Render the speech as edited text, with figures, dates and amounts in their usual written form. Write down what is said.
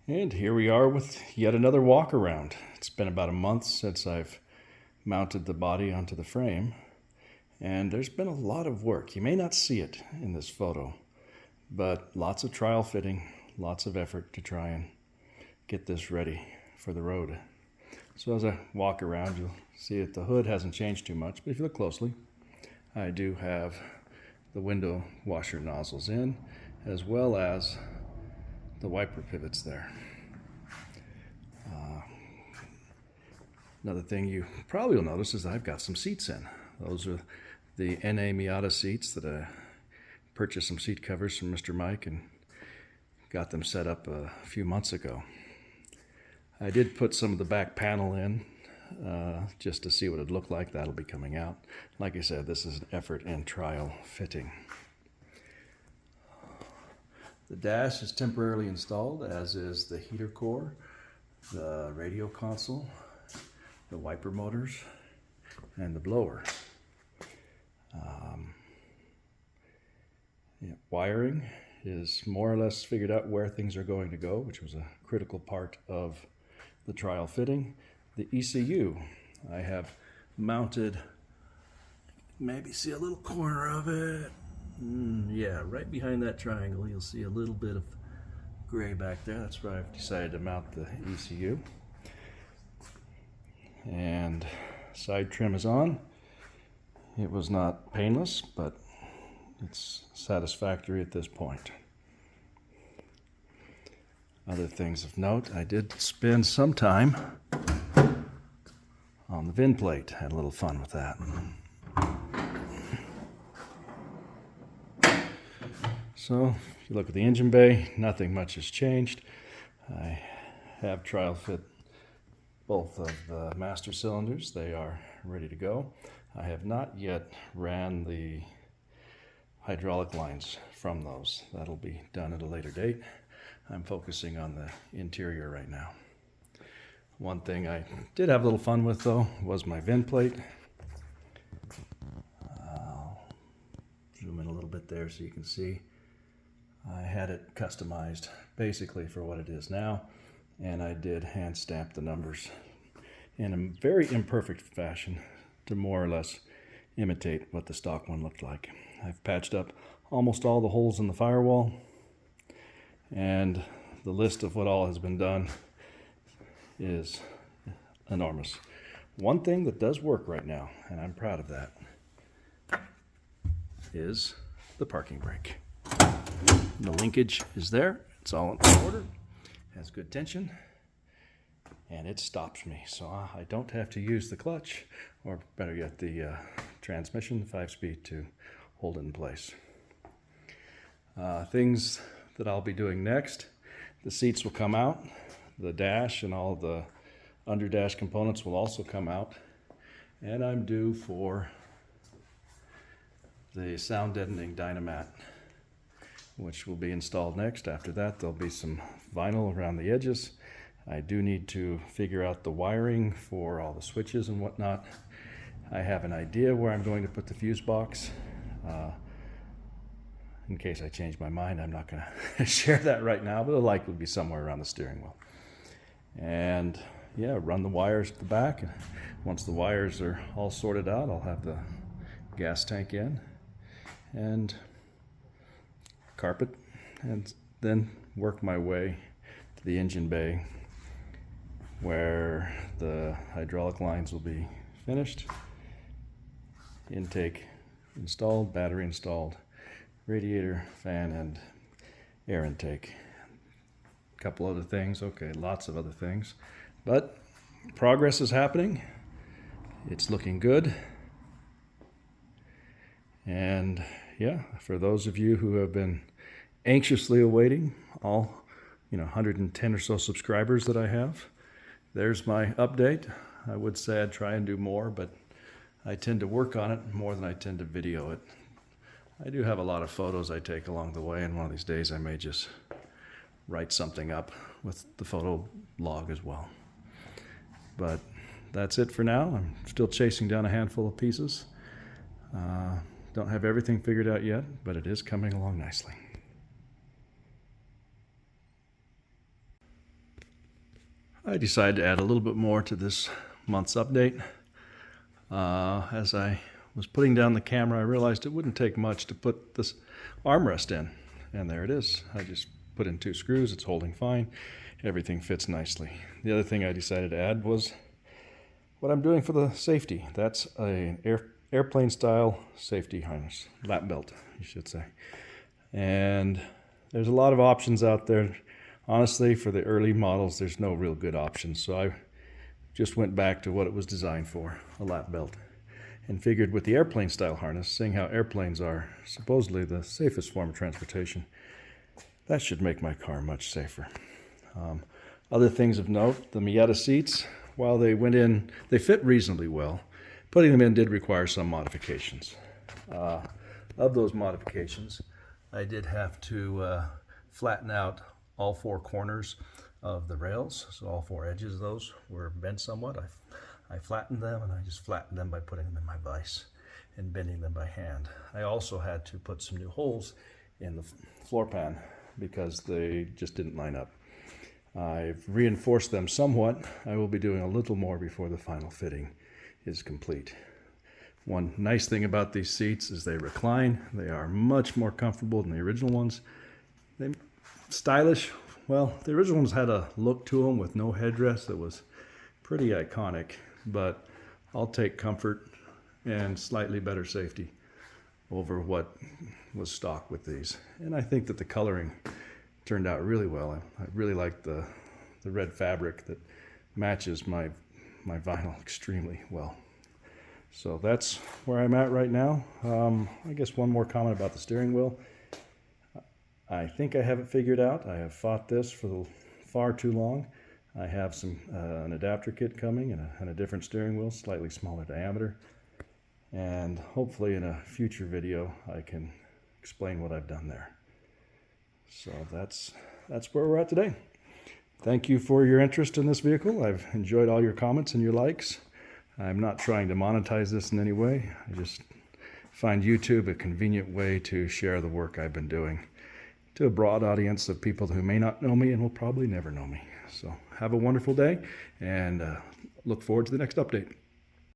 And here we are with yet another walk around. It's been about a month since I've mounted the body onto the frame, and there's been a lot of work. You may not see it in this photo, but lots of trial fitting, lots of effort to try and get this ready for the road. So as I walk around, you'll see that the hood hasn't changed too much, but if you look closely, I do have the window washer nozzles in, as well as the wiper pivots there. Another thing you probably will notice is I've got some seats in. Those are the NA Miata seats that I purchased some seat covers from Mr. Mike and got them set up a few months ago. I did put some of the back panel in just to see what it looked like. That'll be coming out. Like I said, this is an effort and trial fitting. The dash is temporarily installed, as is the heater core, the radio console, the wiper motors, and the blower. Wiring is more or less figured out where things are going to go, which was a critical part of the trial fitting. The ECU, I have mounted, maybe see a little corner of it. Yeah, right behind that triangle, you'll see a little bit of gray back there. That's where I've decided to mount the ECU. And side trim is on. It was not painless, but it's satisfactory at this point. Other things of note, I did spend some time on the VIN plate. Had a little fun with that. So, if you look at the engine bay, nothing much has changed. I have trial fit both of the master cylinders. They are ready to go. I have not yet ran the hydraulic lines from those. That'll be done at a later date. I'm focusing on the interior right now. One thing I did have a little fun with, though, was my VIN plate. I'll zoom in a little bit there so you can see. I had it customized basically for what it is now, and I did hand stamp the numbers in a very imperfect fashion to more or less imitate what the stock one looked like. I've patched up almost all the holes in the firewall, and the list of what all has been done is enormous. One thing that does work right now, and I'm proud of that, is the parking brake. The linkage is there. It's all in order. Has good tension, and it stops me, so I don't have to use the clutch, or better yet, the transmission, 5-speed, to hold it in place. Things that I'll be doing next: the seats will come out, the dash and all the under dash components will also come out, and I'm due for the sound deadening Dynamat, which will be installed next. After that, there'll be some vinyl around the edges. I do need to figure out the wiring for all the switches and whatnot. I have an idea where I'm going to put the fuse box. In case I change my mind, I'm not going to share that right now, but it'll likely be somewhere around the steering wheel. And yeah, run the wires at the back. Once the wires are all sorted out, I'll have the gas tank in and carpet, and then work my way to the engine bay where the hydraulic lines will be finished, intake installed, battery installed, radiator, fan, and air intake. A couple other things, okay, lots of other things, but progress is happening. It's looking good. And yeah, for those of you who have been anxiously awaiting all 110 or so subscribers that I have, there's my update. I would say I'd try and do more, but I tend to work on it more than I tend to video it. I do have a lot of photos I take along the way, and one of these days I may just write something up with the photo log as well. But that's it for now. I'm still chasing down a handful of pieces. Don't have everything figured out yet, but it is coming along nicely. I decided to add a little bit more to this month's update. As I was putting down the camera, I realized it wouldn't take much to put this armrest in. And there it is. I just put in 2 screws. It's holding fine. Everything fits nicely. The other thing I decided to add was what I'm doing for the safety. That's an airplane style safety harness, lap belt, you should say. And there's a lot of options out there. Honestly, for the early models, there's no real good options. So I just went back to what it was designed for, a lap belt. And figured with the airplane style harness, seeing how airplanes are supposedly the safest form of transportation, that should make my car much safer. Other things of note, the Miata seats, while they went in, they fit reasonably well. Putting them in did require some modifications. Of those modifications, I did have to flatten out all 4 corners of the rails, so all 4 edges of those were bent somewhat. I flattened them, and I just flattened them by putting them in my vise and bending them by hand. I also had to put some new holes in the floor pan because they just didn't line up. I've reinforced them somewhat. I will be doing a little more before the final fitting is complete. One nice thing about these seats is they recline. They are much more comfortable than the original ones. They're stylish. Well, the original ones had a look to them with no headrest that was pretty iconic, but I'll take comfort and slightly better safety over what was stock with these. And I think that the coloring turned out really well. I really like the red fabric that matches my vinyl extremely well. So that's where I'm at right now. I guess one more comment about the steering wheel. I think I have it figured out. I have fought this for far too long. I have an adapter kit coming and a different steering wheel, slightly smaller diameter. And hopefully in a future video I can explain what I've done there. So that's where we're at today. Thank you for your interest in this vehicle. I've enjoyed all your comments and your likes. I'm not trying to monetize this in any way. I just find YouTube a convenient way to share the work I've been doing to a broad audience of people who may not know me and will probably never know me. So have a wonderful day, and look forward to the next update.